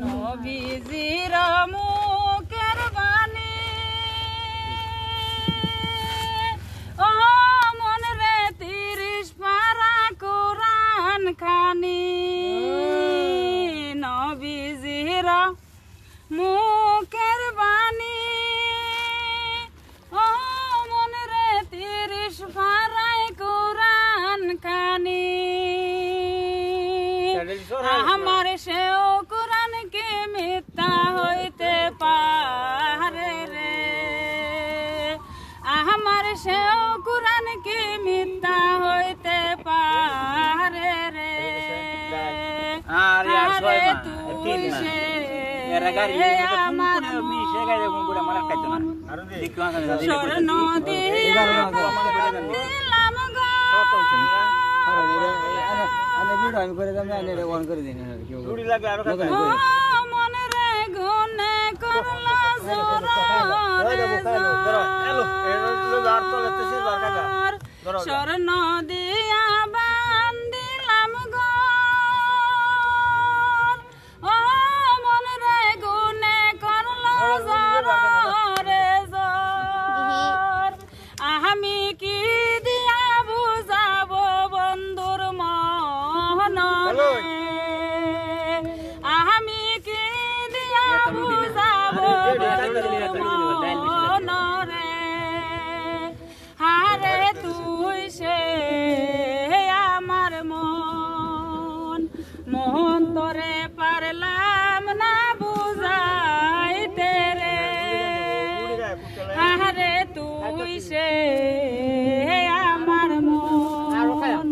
নবীজির মুখের বাণী ও মন রে 30 পারা কোরআন খানি নবীজির মুখের বাণী ও মন রে 30 পারায় কোরআন খানি আমার সেও কোরআনকে মিথ্যা হইতে পারে রে আমার সেও কোরআনকে মিথ্যা হইতে পারে রে আরে তুই সে আমার স্বর্ণ দিয়া দিলাম গো মনে রে গুনে করলা স্বর্ণ দিয়া বান্দিলাম গো ও মনে রে গুনে করলা রে জোর আমি কি দিয়া বুঝাবো বন্ধুর মন আমি কি দিয়া বুঝাবো মন রে হারে তুই সে আমার মন মন তোরে পারলাম না বুঝাইতে রে হারে তুই সে আমার মন